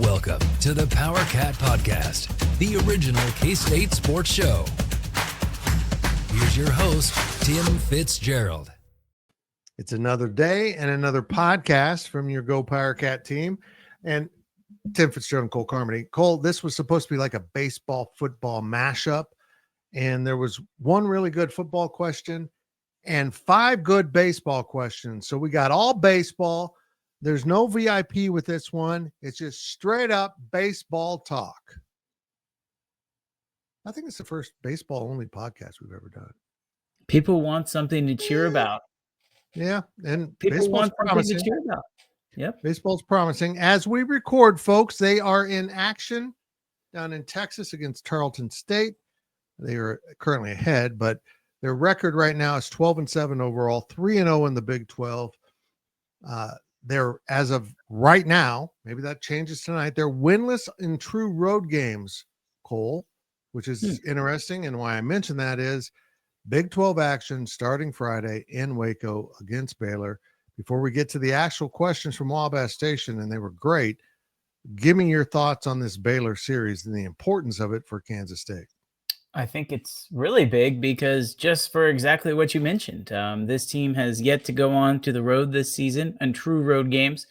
Welcome to the Powercat Podcast, the original K-State sports show. Here's your host, Tim Fitzgerald. It's another day and another podcast from your Go Powercat team. And Tim Fitzgerald and Cole Carmody. Cole, this was supposed to be like a baseball-football mashup. And there was one really good football question and 5 good baseball questions. So we got all baseball. There's no VIP with this one. It's just straight up baseball talk. I think it's the first baseball only podcast we've ever done. People want something to cheer about. Yeah. And people want something to cheer about. Yep. Baseball's promising. As we record, folks, they are in action down in Texas against Tarleton State. They are currently ahead, but their record right now is 12-7 overall, 3-0 in the Big 12. They're, as of right now, maybe that changes tonight, they're winless in true road games, Cole, which is interesting. And why I mention that is Big 12 action starting Friday in Waco against Baylor. Before we get to the actual questions from Wabash Station, and they were great, give me your thoughts on this Baylor series and the importance of it for Kansas State. I think it's really big because just for exactly what you mentioned, this team has yet to go on to the road this season and true road games.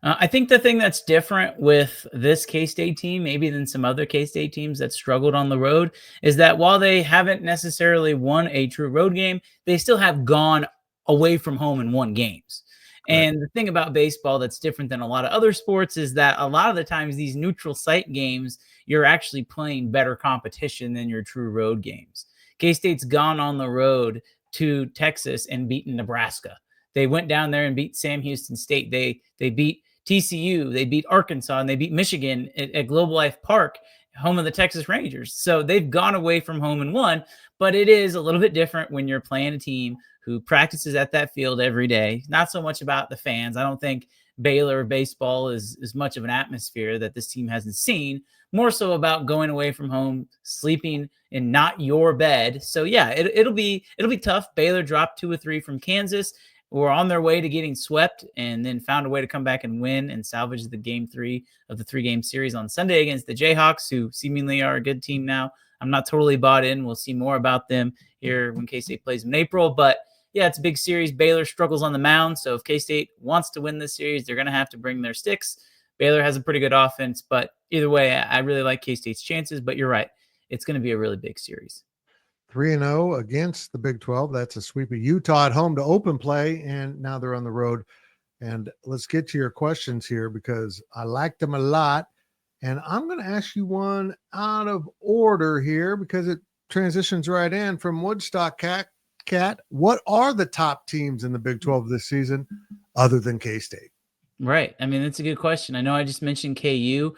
I think the thing that's different with this K-State team, maybe than some other K-State teams that struggled on the road, is that while they haven't necessarily won a true road game, they still have gone away from home and won games. And the thing about baseball that's different than a lot of other sports is that a lot of the times these neutral site games, you're actually playing better competition than your true road games. K-State's gone on the road to Texas and beaten Nebraska. They went down there and beat Sam Houston State. They beat TCU. They beat Arkansas, and they beat Michigan at Global Life Park, home of the Texas Rangers. So they've gone away from home and won, but it is a little bit different when you're playing a team who practices at that field every day. Not so much about the fans. I don't think Baylor baseball is as much of an atmosphere that this team hasn't seen, more so about going away from home, sleeping in not your bed. So yeah, it'll be tough. Baylor dropped 2 or 3 from Kansas. Were on their way to getting swept and then found a way to come back and win and salvage the game 3 of the 3-game series on Sunday against the Jayhawks, who seemingly are a good team now. I'm not totally bought in. We'll see more about them here when K-State plays in April, but yeah, it's a big series. Baylor struggles on the mound, so if K-State wants to win this series, they're going to have to bring their sticks. Baylor has a pretty good offense, but either way, I really like K-State's chances, but you're right. It's going to be a really big series. 3-0 against the Big 12. That's a sweep of Utah at home to open play, and now they're on the road. And let's get to your questions here because I liked them a lot. And I'm going to ask you one out of order here because it transitions right in from Woodstock Cat. What are the top teams in the Big 12 this season other than K-State? Right. I mean, that's a good question. I know I just mentioned KU,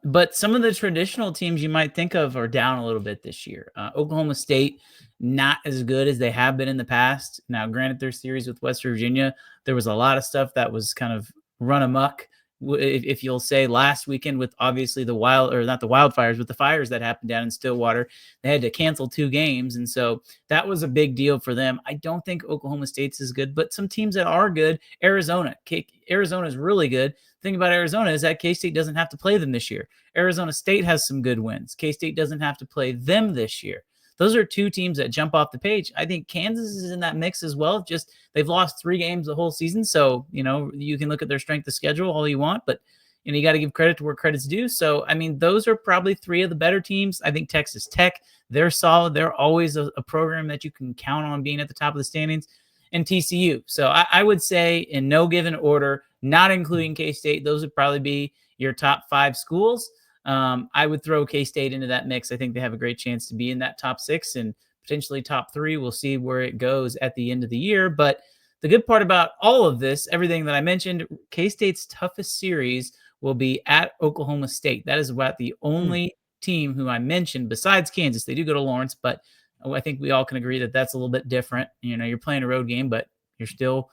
but some of the traditional teams you might think of are down a little bit this year. Oklahoma State, not as good as they have been in the past. Now, granted, their series with West Virginia, there was a lot of stuff that was kind of run amok, if you'll say, last weekend with obviously the wildfires, with the fires that happened down in Stillwater. They had to cancel 2 games. And so that was a big deal for them. I don't think Oklahoma State's as good, but some teams that are good, Arizona is really good. The thing about Arizona is that K-State doesn't have to play them this year. Arizona State has some good wins. K-State doesn't have to play them this year. Those are 2 teams that jump off the page. I think Kansas is in that mix as well. Just they've lost 3 games the whole season. So, you can look at their strength of schedule all you want, but you got to give credit to where credit's due. So, I mean, those are probably 3 of the better teams. I think Texas Tech, they're solid. They're always a program that you can count on being at the top of the standings. And TCU. So I would say in no given order, not including K-State, those would probably be your top 5 schools. I would throw K-State into that mix. I think they have a great chance to be in that top 6 and potentially top 3. We'll see where it goes at the end of the year. But the good part about all of this, everything that I mentioned, K-State's toughest series will be at Oklahoma State. That is about the only team who I mentioned besides Kansas. They do go to Lawrence, but I think we all can agree that that's a little bit different. You're playing a road game, but you're still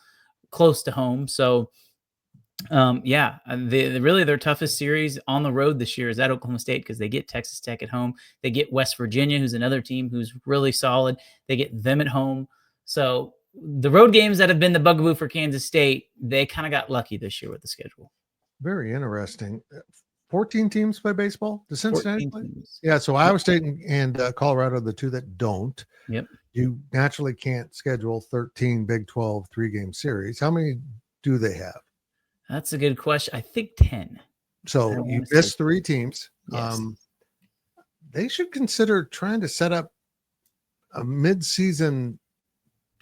close to home. So really their toughest series on the road this year is at Oklahoma State because they get Texas Tech at home. They get West Virginia, who's another team who's really solid. They get them at home. So the road games that have been the bugaboo for Kansas State, they kind of got lucky this year with the schedule. Very interesting. 14 teams play baseball? Does Cincinnati 14 play? teams. Yeah, so Iowa State and Colorado are the two that don't. Yep. You naturally can't schedule 13 Big 12 3-game series. How many do they have? That's a good question. I think 10. So you missed 3 teams. Yes. They should consider trying to set up a mid-season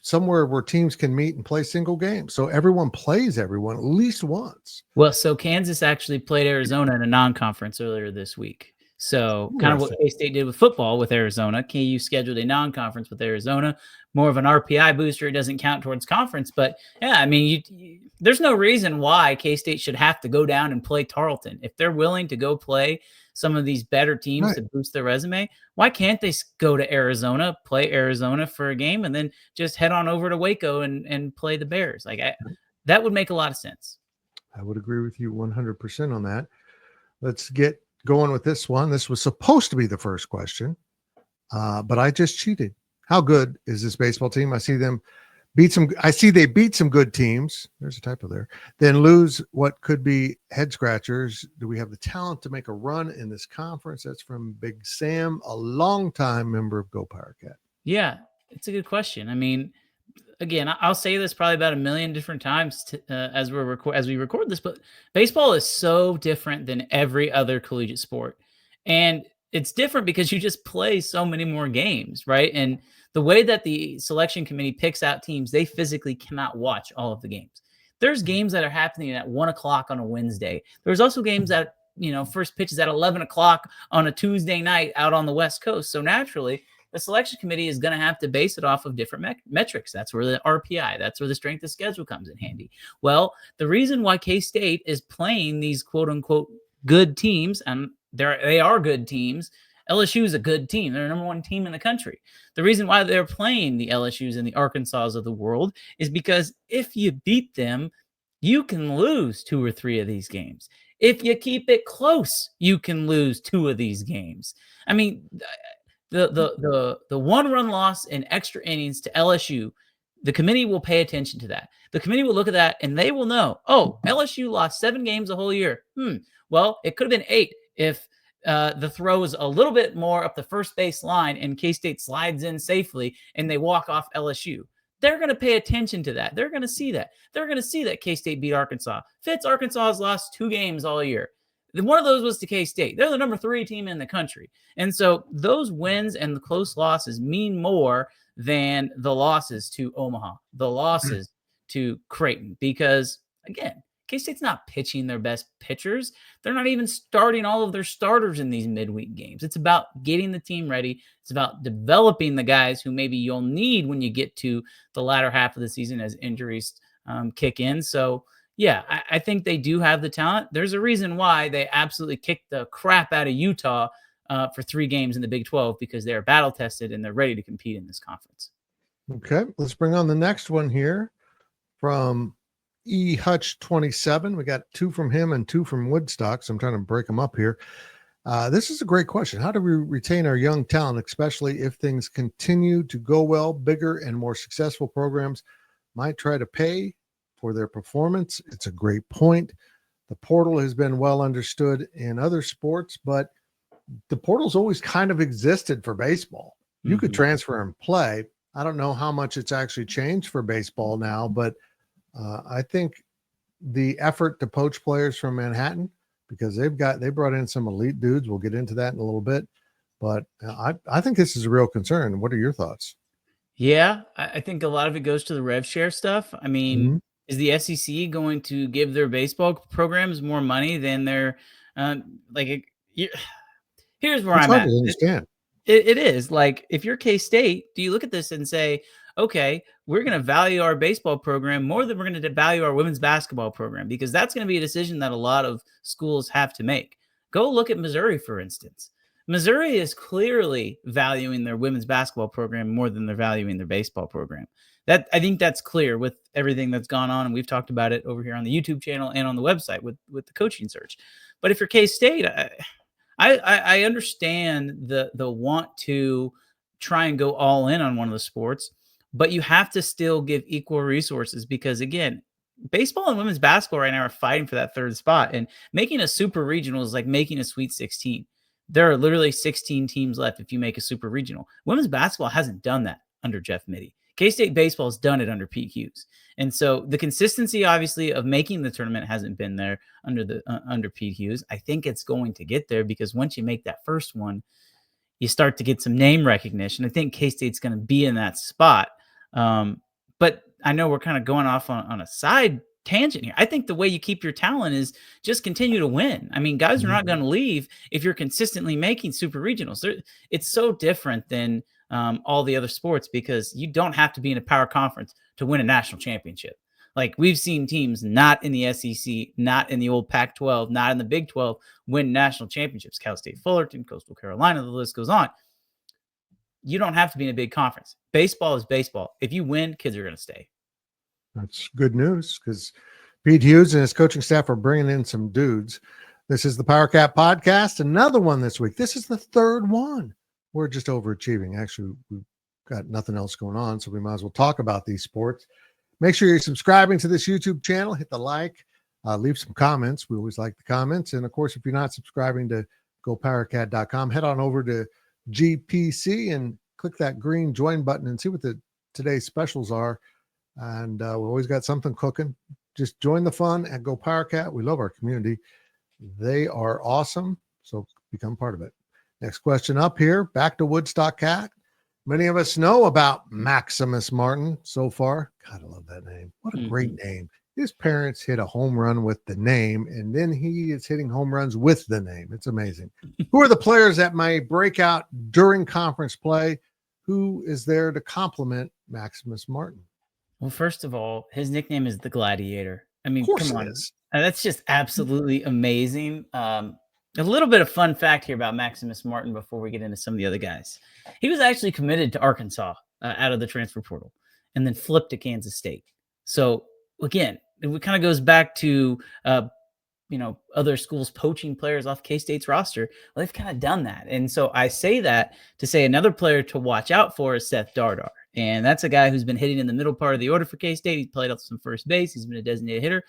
somewhere where teams can meet and play single games. So everyone plays everyone at least once. Well, so Kansas actually played Arizona in a non-conference earlier this week. So kind of what K-State did with football with Arizona. KU scheduled a non-conference with Arizona, more of an RPI booster. It doesn't count towards conference. But, yeah, I mean, there's no reason why K-State should have to go down and play Tarleton. If they're willing to go play some of these better teams to boost their resume, why can't they go to Arizona, play Arizona for a game, and then just head on over to Waco and play the Bears? That would make a lot of sense. I would agree with you 100% on that. Let's get going with this one. This was supposed to be the first question, but I just cheated. How good is this baseball team? I see them beat some. I see they beat some good teams. There's a typo there. Then lose what could be head scratchers. Do we have the talent to make a run in this conference? That's from Big Sam, a longtime member of Go Powercat. Yeah, it's a good question. I mean, again, I'll say this probably about a million different times as we record this, but baseball is so different than every other collegiate sport. And it's different because you just play so many more games, right? And the way that the selection committee picks out teams, they physically cannot watch all of the games. There's games that are happening at 1:00 on a Wednesday. There's also games that, first pitch is at 11:00 on a Tuesday night out on the West Coast. So naturally, the selection committee is going to have to base it off of different metrics. That's where the RPI, that's where the strength of schedule comes in handy. Well, the reason why K-State is playing these quote unquote good teams, and they are good teams. LSU is a good team. They're the number 1 team in the country. The reason why they're playing the LSUs and the Arkansas of the world is because if you beat them, you can lose 2 or 3 of these games. If you keep it close, you can lose 2 of these games. I mean, the 1-run loss in extra innings to LSU, the committee will pay attention to that. The committee will look at that and they will know, LSU lost 7 games the whole year. Well, it could have been 8 if the throw is a little bit more up the first base line and K-State slides in safely and they walk off LSU. They're going to pay attention to that. They're going to see that. They're going to see that K-State beat Arkansas. Arkansas has lost 2 games all year. One of those was to K-State. They're the number 3 team in the country. And so those wins and the close losses mean more than the losses to Omaha, the losses to Creighton, because, again, K-State's not pitching their best pitchers. They're not even starting all of their starters in these midweek games. It's about getting the team ready. It's about developing the guys who maybe you'll need when you get to the latter half of the season as injuries kick in. So, yeah, I think they do have the talent. There's a reason why they absolutely kicked the crap out of Utah for 3 games in the Big 12, because they're battle tested and they're ready to compete in this conference. Okay, let's bring on the next one here from E. Hutch 27. We got 2 from him and 2 from Woodstock, so I'm trying to break them up here. This is a great question. How do we retain our young talent, especially if things continue to go well? Bigger and more successful programs might try to pay for their performance. It's a great point. The portal has been well understood in other sports, but the portal's always kind of existed for baseball. You could transfer and play. I don't know how much it's actually changed for baseball now, but I think the effort to poach players from Manhattan, because they brought in some elite dudes. We'll get into that in a little bit, but I think this is a real concern. What are your thoughts? Yeah, I think a lot of it goes to the rev share stuff. I mean, is the SEC going to give their baseball programs more money than their here's where I'm at. It is like, if you're K-State, do you look at this and say, okay, we're going to value our baseball program more than we're going to value our women's basketball program? Because that's going to be a decision that a lot of schools have to make. Go look at Missouri, for instance. Missouri is clearly valuing their women's basketball program more than they're valuing their baseball program. I think that's clear with everything that's gone on, and we've talked about it over here on the YouTube channel and on the website with the coaching search. But if you're K-State, I understand the want to try and go all in on one of the sports, but you have to still give equal resources, because, again, baseball and women's basketball right now are fighting for that third spot, and making a super regional is like making a Sweet 16. There are literally 16 teams left if you make a super regional. Women's basketball hasn't done that under Jeff Mittie. K-State baseball has done it under Pete Hughes. And so the consistency, obviously, of making the tournament hasn't been there under Pete Hughes. I think it's going to get there because once you make that first one, you start to get some name recognition. I think K-State's going to be in that spot. But I know we're kind of going off on a side tangent here. I think the way you keep your talent is just continue to win. I mean, guys are not going to leave if you're consistently making super regionals. It's so different than all the other sports because you don't have to be in a power conference to win a national championship. Like we've seen teams not in the SEC, not in the old Pac-12, not in the Big 12 win national championships. Cal State Fullerton, Coastal Carolina, the list goes on. You don't have to be in a big conference. Baseball is baseball. If you win, kids are going to stay. That's good news because Pete Hughes and his coaching staff are bringing in some dudes. This is the Powercat Podcast, another one this week. This is the third one. We're just overachieving. Actually, we've got nothing else going on, so we might as well talk about these sports. Make sure you're subscribing to this YouTube channel. Hit the like. Leave some comments. We always like the comments. And, of course, if you're not subscribing to GoPowercat.com, head on over to GPC and click that green join button and see what today's specials are. And we always got something cooking. Just join the fun at Go Powercat. We love our community. They are awesome. So become part of it. Next question up here. Back to Woodstock Cat. Many of us know about Maximus Martin so far. God, I love that name. What a great name. His parents hit a home run with the name, and then he is hitting home runs with the name. It's amazing. Who are the players that may break out during conference play? Who is there to complement Maximus Martin? Well, first of all, his nickname is the Gladiator. I mean, come on. That's just absolutely amazing. A little bit of fun fact here about Maximus Martin before we get into some of the other guys. He was actually committed to Arkansas out of the transfer portal and then flipped to Kansas State. So, again, it kind of goes back to, other schools poaching players off K-State's roster. Well, they've kind of done that. And so I say that to say another player to watch out for is Seth Dardar. And that's a guy who's been hitting in the middle part of the order for K-State. He's played off some first base. He's been a designated hitter.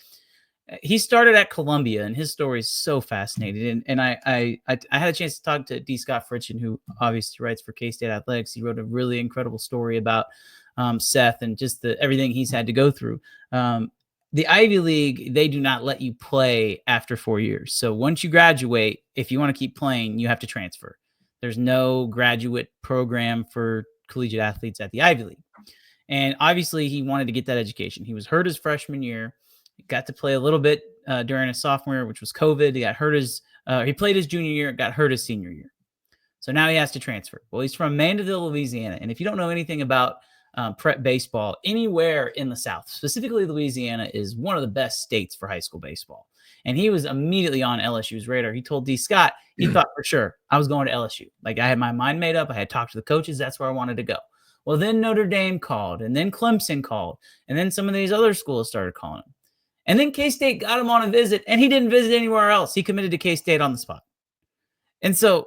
He started at Columbia, and his story is so fascinating. And I had a chance to talk to D. Scott Fritchen, who obviously writes for K-State Athletics. He wrote a really incredible story about Seth and just everything he's had to go through. The Ivy League, they do not let you play after 4 years. So once you graduate, if you want to keep playing, you have to transfer. There's no graduate program for collegiate athletes at the Ivy League. And obviously, he wanted to get that education. He was hurt his freshman year. He got to play a little bit during his sophomore year, which was COVID. He got hurt he played his junior year, got hurt his senior year. So now he has to transfer. Well, he's from Mandeville, Louisiana. And if you don't know anything about prep baseball, anywhere in the South, specifically Louisiana, is one of the best states for high school baseball. And he was immediately on LSU's radar. He told D. Scott, he thought for sure I was going to LSU. Like I had my mind made up. I had talked to the coaches. That's where I wanted to go. Well, then Notre Dame called, and then Clemson called, and then some of these other schools started calling him. And then K-State got him on a visit, and he didn't visit anywhere else. He committed to K-State on the spot. And so,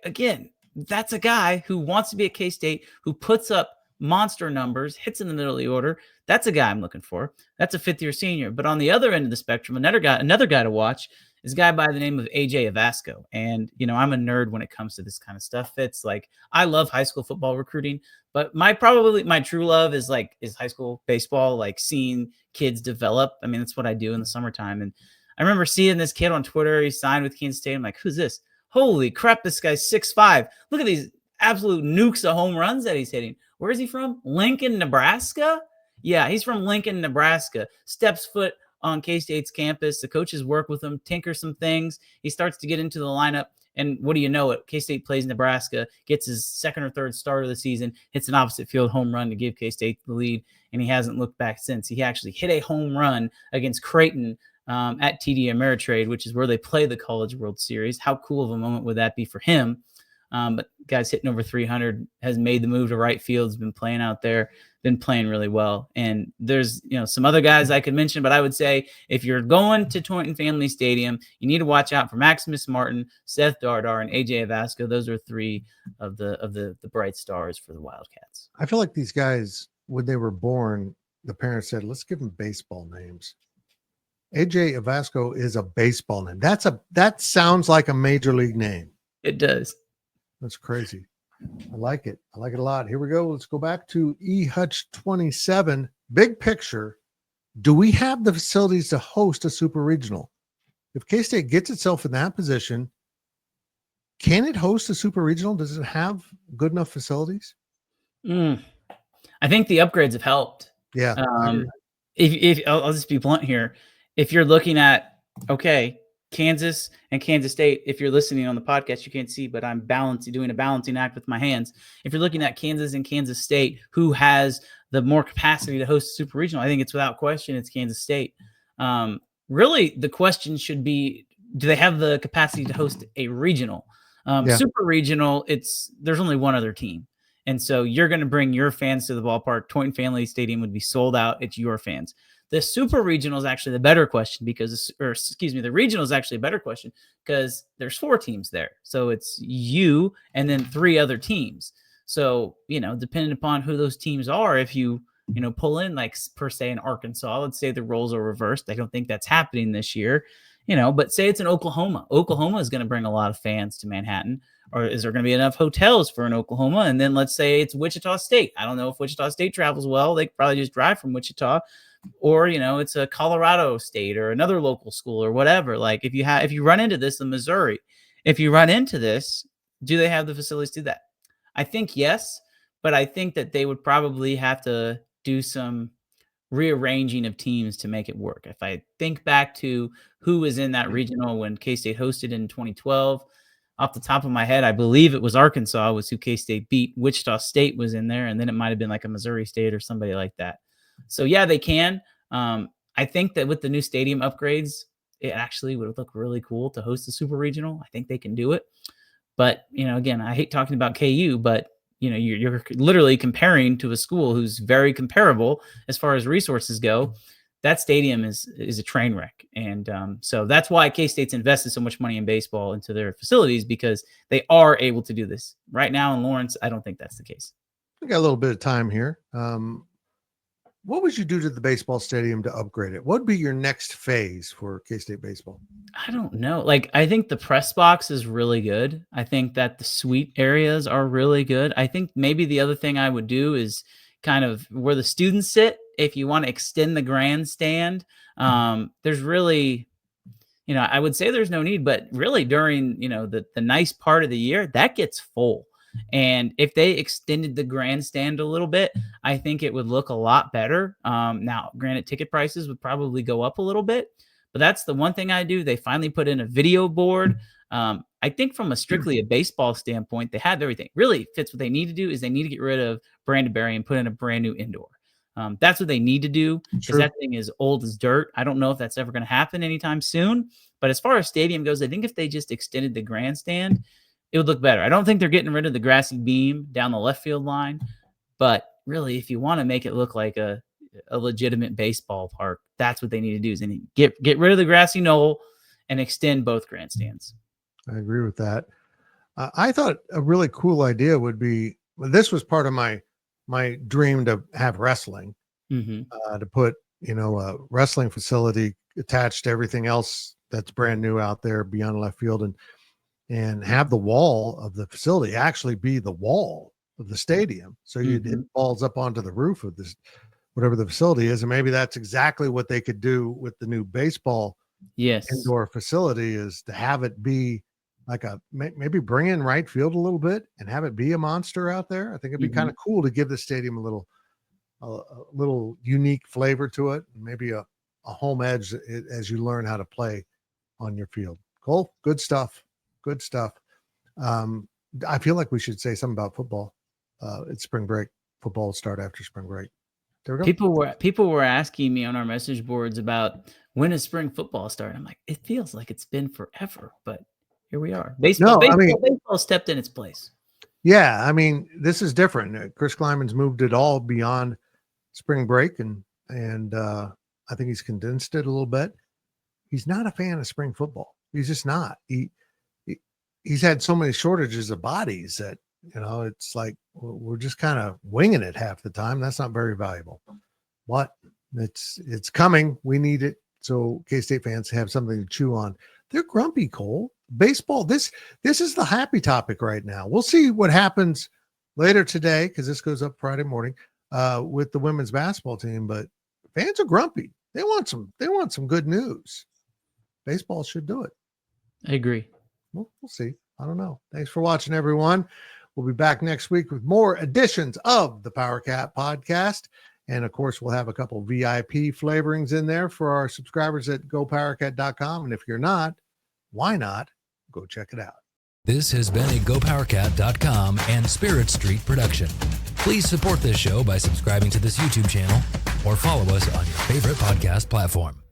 again, that's a guy who wants to be at K-State, who puts up monster numbers, hits in the middle of the order. That's a guy I'm looking for. That's a fifth-year senior. But on the other end of the spectrum, another guy to watch is a guy by the name of AJ Avasco. And, I'm a nerd when it comes to this kind of stuff. It's like, I love high school football recruiting, but my true love is high school baseball, seeing kids develop. I mean, that's what I do in the summertime. And I remember seeing this kid on Twitter. He signed with Kansas State. I'm like, who's this? Holy crap, this guy's 6'5". Look at these absolute nukes of home runs that he's hitting. Where is he from? Lincoln, Nebraska? Yeah, he's from Lincoln, Nebraska. Steps foot on K-State's campus. The coaches work with him, tinker some things. He starts to get into the lineup. And what do you know it? K-State plays Nebraska, gets his second or third start of the season, hits an opposite field home run to give K-State the lead, and he hasn't looked back since. He actually hit a home run against Creighton at TD Ameritrade, which is where they play the College World Series. How cool of a moment would that be for him? But guys hitting over 300, has made the move to right field, has been playing out there, been playing really well. And there's, some other guys I could mention, but I would say if you're going to Taunton Family Stadium, you need to watch out for Maximus Martin, Seth Dardar, and AJ Avasco. Those are three of the bright stars for the Wildcats. I feel like these guys, when they were born, the parents said, let's give them baseball names. AJ Avasco is a baseball name. That sounds like a major league name. It does. That's crazy. I like it. I like it a lot. Here we go. Let's go back to Hutch 27. Big picture. Do we have the facilities to host a super regional? If K-State gets itself in that position, can it host a super regional? Does it have good enough facilities? I think the upgrades have helped. Yeah. If I'll just be blunt here, if you're looking at, okay, Kansas and Kansas State, if you're listening on the podcast, you can't see, but I'm doing a balancing act with my hands. If you're looking at Kansas and Kansas State, who has the more capacity to host a super regional, I think it's without question, it's Kansas State. Really, the question should be, do they have the capacity to host a regional? Super regional, there's only one other team. And so you're going to bring your fans to the ballpark. Toynton Family Stadium would be sold out. It's your fans. The super regional is actually the better question the regional is actually a better question because there's 4 teams there. So it's you and then 3 other teams. So, depending upon who those teams are, if you pull in like per se in Arkansas, let's say the roles are reversed. I don't think that's happening this year, but say it's in Oklahoma. Oklahoma is going to bring a lot of fans to Manhattan. Or is there going to be enough hotels for an Oklahoma? And then let's say it's Wichita State. I don't know if Wichita State travels well. They could probably just drive from Wichita. Or, it's a Colorado State or another local school or whatever. Like if you run into this in Missouri, if you run into this, do they have the facilities to do that? I think yes, but I think that they would probably have to do some rearranging of teams to make it work. If I think back to who was in that regional when K-State hosted in 2012, off the top of my head, I believe it was Arkansas was who K-State beat. Wichita State was in there, and then it might have been like a Missouri State or somebody like that. So, yeah, they can. I think that with the new stadium upgrades, it actually would look really cool to host a super regional. I think they can do it. But, again, I hate talking about KU, but, you're literally comparing to a school who's very comparable as far as resources go. That stadium is a train wreck. And so that's why K-State's invested so much money in baseball into their facilities, because they are able to do this. Right now in Lawrence, I don't think that's the case. We got a little bit of time here. What would you do to the baseball stadium to upgrade it? What would be your next phase for K-State baseball? I don't know. I think the press box is really good. I think that the suite areas are really good. I think maybe the other thing I would do is kind of where the students sit. If you want to extend the grandstand, there's really, I would say there's no need, but really during, the nice part of the year, that gets full. And if they extended the grandstand a little bit, I think it would look a lot better. Now, granted, ticket prices would probably go up a little bit, but that's the one thing I do. They finally put in a video board. I think from a strictly a baseball standpoint, they have everything. Really fits what they need to do is they need to get rid of Brandon Berry and put in a brand new indoor. That's what they need to do because that thing is old as dirt. I don't know if that's ever going to happen anytime soon. But as far as stadium goes, I think if they just extended the grandstand, it would look better. I don't think they're getting rid of the grassy beam down the left field line. But really, if you want to make it look like a legitimate baseball park, that's what they need to do is get rid of the grassy knoll and extend both grandstands. I agree with that. I thought a really cool idea would be, this was part of my dream to have wrestling, to put, a wrestling facility attached to everything else that's brand new out there beyond left field and have the wall of the facility actually be the wall of the stadium. So you'd hit balls up onto the roof of this, whatever the facility is. And maybe that's exactly what they could do with the new baseball indoor facility, is to have it be like maybe bring in right field a little bit and have it be a monster out there. I think it'd be kind of cool to give the stadium a little unique flavor to it, and maybe a home edge as you learn how to play on your field. Cole, good stuff. Good stuff. I feel like we should say something about football. It's spring break. Football will start after spring break. There we go. People were asking me on our message boards about when does spring football start. I'm like, it feels like it's been forever, but here we are. Baseball stepped in its place. Yeah, I mean, this is different. Chris Kleiman's moved it all beyond spring break, and I think he's condensed it a little bit. He's not a fan of spring football. He's just not. He's had so many shortages of bodies that, it's like we're just kind of winging it half the time. That's not very valuable. what? It's coming. We need it. So K-State fans have something to chew on. They're grumpy, Cole. Baseball, this is the happy topic right now. We'll see what happens later today, because this goes up Friday morning with the women's basketball team. But fans are grumpy. They want some good news. Baseball should do it. I agree. We'll see. I don't know. Thanks for watching, everyone. We'll be back next week with more editions of the Powercat Podcast. And, of course, we'll have a couple VIP flavorings in there for our subscribers at gopowercat.com. And if you're not, why not? Go check it out. This has been a gopowercat.com and Spirit Street production. Please support this show by subscribing to this YouTube channel or follow us on your favorite podcast platform.